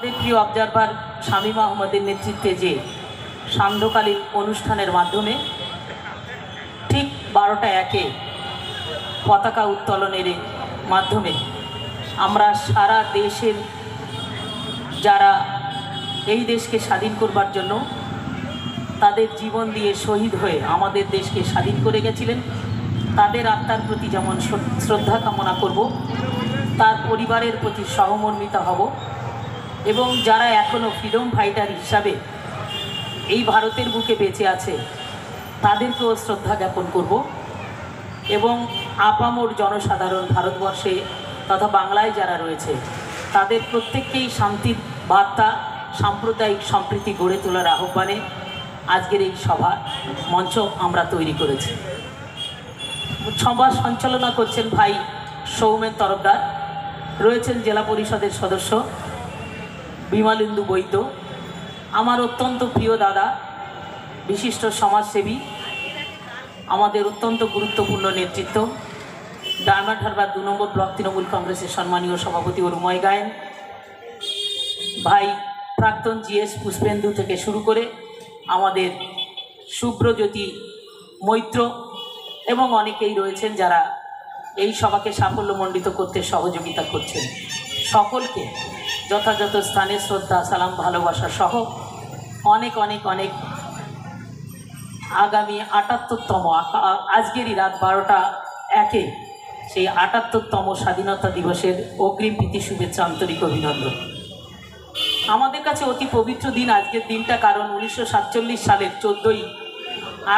প্রিয় অবজারভার শামীম আহমদের নেতৃত্বে যে সান্ধ্যকালীন অনুষ্ঠানের মাধ্যমে ঠিক 12টা 1-এ পতাকা উত্তোলনের মাধ্যমে আমরা সারা দেশের যারা এই দেশকে স্বাধীন করবার জন্য তাদের জীবন দিয়ে শহীদ হয়ে আমাদের দেশকে স্বাধীন করে গেছিলেন, তাদের আত্মার প্রতি যেমন শ্রদ্ধা কামনা করব, তার পরিবারের প্রতি সহমর্মিতা হব এবং যারা এখনও ফ্রিডম ফাইটার হিসাবে এই ভারতের বুকে বেঁচে আছে তাদেরকেও শ্রদ্ধা জ্ঞাপন করব এবং আপামর জনসাধারণ ভারতবর্ষে তথা বাংলায় যারা রয়েছে তাদের প্রত্যেককেই শান্তির বার্তা, সাম্প্রদায়িক সম্প্রীতি গড়ে তোলার আহ্বানে আজকের এই সভা মঞ্চ আমরা তৈরি করেছি। সভা সঞ্চালনা করছেন ভাই সৌমেন তরফদার, রয়েছেন জেলা পরিষদের সদস্য বিমলেন্দু বৈদ্য, আমার অত্যন্ত প্রিয় দাদা, বিশিষ্ট সমাজসেবী, আমাদের অত্যন্ত গুরুত্বপূর্ণ নেতৃত্ব ডায়মন্ড হারবার 2 নম্বর ব্লক তৃণমূল কংগ্রেসের সম্মানীয় সভাপতি অরুময় গায়েন, ভাই প্রাক্তন জিএস পুষ্পেন্দু থেকে শুরু করে আমাদের শুভ্রজ্যোতি মৈত্র এবং অনেকেই রয়েছেন যারা এই সভাকে সাফল্যমণ্ডিত করতে সহযোগিতা করছেন। সকলকে যথাযথ স্থানে শ্রদ্ধা, সালাম, ভালোবাসা সহ অনেক অনেক অনেক আগামী 78তম আজকেরই রাত 12টা 1-এ সেই 78তম স্বাধীনতা দিবসের অগ্রিম প্রীতি শুভেচ্ছা, আন্তরিক অভিনন্দন। আমাদের কাছে অতি পবিত্র দিন আজকের দিনটা, কারণ 1947 সালের 14ই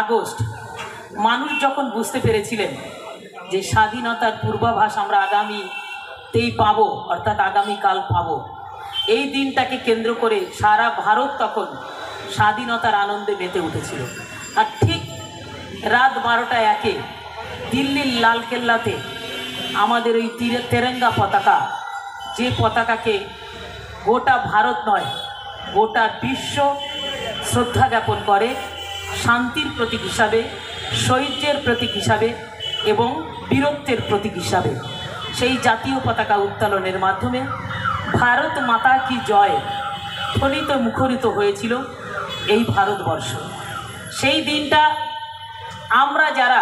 আগস্ট মানুষ যখন বুঝতে পেরেছিলেন যে স্বাধীনতার পূর্বাভাস আমরা আগামীতেই পাবো, অর্থাৎ আগামীকাল পাবো, এই দিনটাকে কেন্দ্র করে সারা ভারত তখন স্বাধীনতার আনন্দে মেতে উঠেছিল। আর ঠিক রাত 12টা 1-এ দিল্লির লালকেল্লাতে আমাদের ওই তেরঙ্গা পতাকা, যে পতাকাকে গোটা ভারত নয় গোটা বিশ্ব শ্রদ্ধা জ্ঞাপন করে শান্তির প্রতীক হিসাবে, শৌর্যের প্রতীক হিসাবে এবং বীরত্বের প্রতীক হিসাবে, সেই জাতীয় পতাকা উত্তোলনের মাধ্যমে ভারত মাতা কি জয় ধ্বনিত মুখরিত হয়েছিল এই ভারতবর্ষ। সেই দিনটা আমরা যারা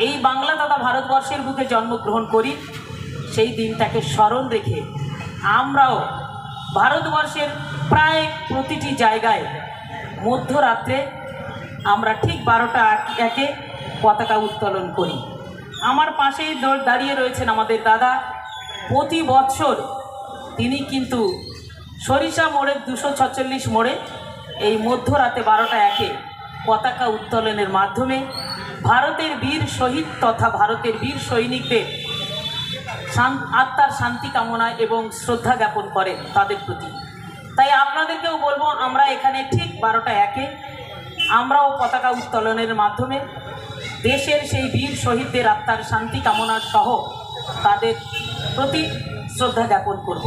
এই বাংলা তথা ভারতবর্ষের বুকে জন্মগ্রহণ করি সেই দিনটাকে স্মরণ রেখে আমরাও ভারতবর্ষের প্রায় প্রতিটি জায়গায় মধ্যরাত্রে আমরা ঠিক 12টা 1-এ পতাকা উত্তোলন করি। আমার পাশেই দাঁড়িয়ে রয়েছেন আমাদের দাদা, প্রতি বছর তিনি কিন্তু সরিষা মোড়ের 246 মোড়ে এই মধ্যরাতে 12টা 1-এ পতাকা উত্তোলনের মাধ্যমে ভারতের বীর শহীদ তথা ভারতের বীর সৈনিকদের আত্মার শান্তি কামনা এবং শ্রদ্ধা জ্ঞাপন করেন তাদের প্রতি। তাই আপনাদেরকেও বলবো, আমরা এখানে ঠিক 12টা 1-এ আমরাও পতাকা উত্তোলনের মাধ্যমে দেশের সেই বীর শহীদদের আত্মার শান্তি কামনা সহ তাদের প্রতি শ্রদ্ধা জ্ঞাপন করব।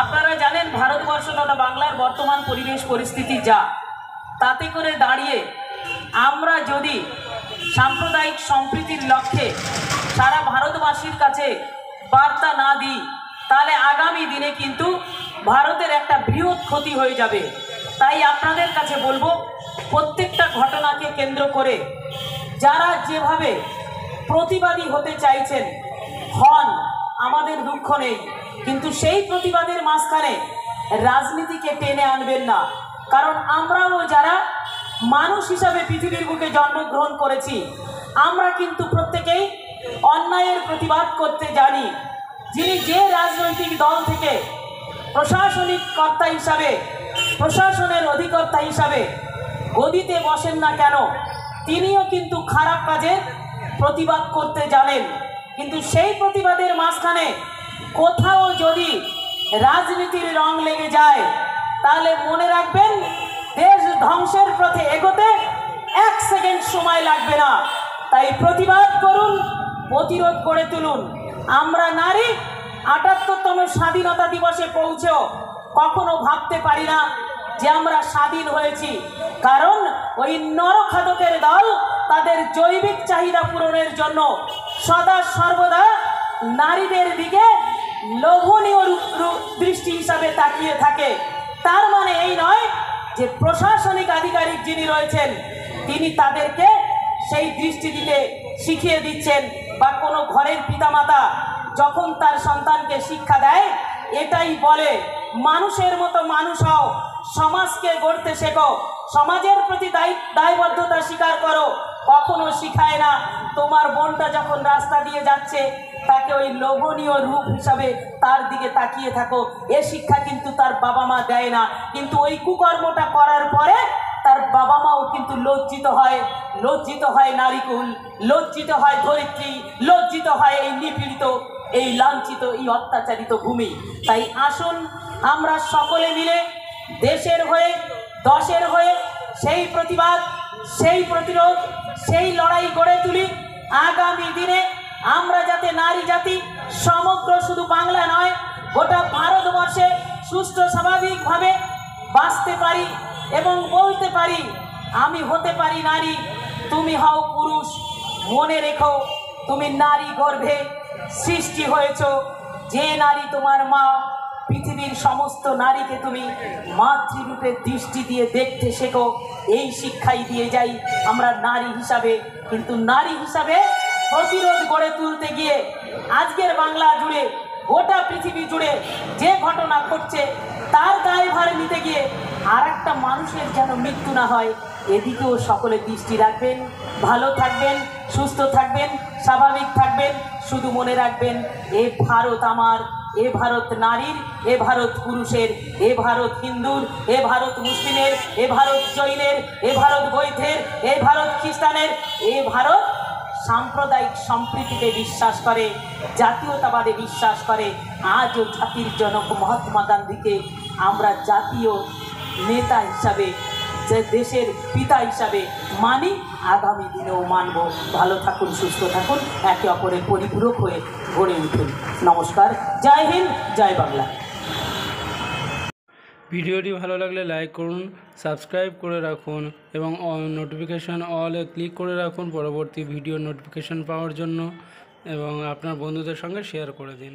আপনারা জানেন ভারতবর্ষ তথা বাংলার বর্তমান পরিবেশ পরিস্থিতি যা, তাতে করে দাঁড়িয়ে আমরা যদি সাম্প্রদায়িক সম্প্রীতির লক্ষ্যে সারা ভারতবাসীর কাছে বার্তা না দিই তাহলে আগামী দিনে কিন্তু ভারতের একটা বৃহৎ ক্ষতি হয়ে যাবে। তাই আপনাদের কাছে বলবো, প্রত্যেকটা ঘটনাকে কেন্দ্র করে যারা যেভাবে প্রতিবাদী হতে চাইছেন হন, আমাদের দুঃখ নেই, কিন্তু সেই প্রতিবাদের মাঝখানে রাজনীতিকে টেনে আনবেন না। কারণ আমরাও যারা মানুষ হিসাবে পৃথিবীর বুকে জন্মগ্রহণ করেছি আমরা কিন্তু প্রত্যেকেই অন্যায়ের প্রতিবাদ করতে জানি। যিনি যে রাজনৈতিক দল থেকে প্রশাসনিক কর্তা হিসাবে, প্রশাসনের অধিকর্তা হিসাবে গদিতে বসেন না কেন, তিনিও কিন্তু খারাপ কাজের প্রতিবাদ করতে জানেন। কিন্তু সেই প্রতিবাদের মাঝখানে কোথাও যদি রাজনীতির রং লেগে যায় তাহলে মনে রাখবেন দেশ ধ্বংসের পথে এগোতে 1 সেকেন্ড সময় লাগবে না। তাই প্রতিবাদ করুন, প্রতিরোধ গড়ে তুলুন। আমরা নারী 78তম স্বাধীনতা দিবসে পৌঁছেও কখনো ভাবতে পারি না যে আমরা স্বাধীন হয়েছি, কারণ ওই নরখাদকের দল তাদের জৈবিক চাহিদা পূরণের জন্য সদা সর্বদা নারীদের দিকে লোভনীয় দৃষ্টি হিসাবে তাকিয়ে থাকে, তার মানে এই নয় যে প্রশাসনিক আধিকারিক যিনি রয়েছেন তিনি তাদেরকে সেই দৃষ্টি দিতে শিখিয়ে দিচ্ছেন, বা কোনো ঘরের পিতামাতা যখন তার সন্তানকে শিক্ষা দেয় এটাই বলে মানুষের মতো মানুষ হও, সমাজকে গড়তে শেখো, সমাজের প্রতি দায়বদ্ধতা স্বীকার করো। কখনো শিখায় না তোমার বোনটা যখন রাস্তা দিয়ে যাচ্ছে তাকে ওই লোভনীয় রূপ হিসাবে তার দিকে তাকিয়ে থাকো, এ শিক্ষা কিন্তু তার বাবা মা দেয় না। কিন্তু ওই কুকর্মটা করার পরে তার বাবা মাও কিন্তু লজ্জিত হয় নারীকুল, লজ্জিত হয় ধরিত্রী, লজ্জিত হয় এই নিপীড়িত, এই লাঞ্ছিত, এই অত্যাচারিত ভূমি। তাই আসুন আমরা সকলে মিলে দেশের হয়ে, দশের হয়ে সেই প্রতিবাদ, সেই প্রতিরোধ, সেই লড়াই গড়ে তুলি। আগামী দিনে আমরা যাতে নারী জাতি সমগ্র শুধু বাংলা নয় গোটা ভারতবর্ষে সুস্থ স্বাভাবিকভাবে বাঁচতে পারি এবং বলতে পারি আমি হতে পারি নারী, তুমি হও পুরুষ। মনে রেখো তুমি নারী গর্ভে সৃষ্টি হয়েছ, যে নারী তোমার মা, পৃথিবীর সমস্ত নারীকে তুমি মাতৃরূপে দৃষ্টি দিয়ে দেখতে শেখো। এই শিক্ষাই দিয়ে যাই আমরা নারী হিসাবে। কিন্তু নারী হিসাবে প্রতিরোধ গড়ে তুলতে গিয়ে আজকের বাংলা জুড়ে, গোটা পৃথিবী জুড়ে যে ঘটনা ঘটছে তার দায়ভার নিতে গিয়ে আর একটা মানুষের যেন মৃত্যু না হয়, এদিকেও সকলে দৃষ্টি রাখবেন। ভালো থাকবেন, সুস্থ থাকবেন, স্বাভাবিক থাকবেন। শুধু মনে রাখবেন এ ভারত আমার, এ ভারত নারীর, এ ভারত পুরুষের, এ ভারত হিন্দুর, এ ভারত মুসলিমের, এ ভারত জৈনের, এ ভারত বৌদ্ধের, এ ভারত খ্রিস্টানের, এ ভারত সাম্প্রদায়িক সম্প্রীতিতে বিশ্বাস করে, জাতীয়তাবাদে বিশ্বাস করে। আজও জাতির জনক মহাত্মা গান্ধীকে আমরা জাতীয় নেতা হিসাবে, যে দেশের পিতা হিসাবে মানি, আগামী দিনেও মানব। ভালো থাকুন, সুস্থ থাকুন, একে অপরের পরিপূরক হয়ে গড়ে উঠুন। নমস্কার, জয় হিন্দ, জয় বাংলা। ভিডিওটি ভালো লাগলে লাইক করুন, সাবস্ক্রাইব করে রাখুন এবং নোটিফিকেশান অলে ক্লিক করে রাখুন পরবর্তী ভিডিও নোটিফিকেশান পাওয়ার জন্য, এবং আপনার বন্ধুদের সঙ্গে শেয়ার করে দিন।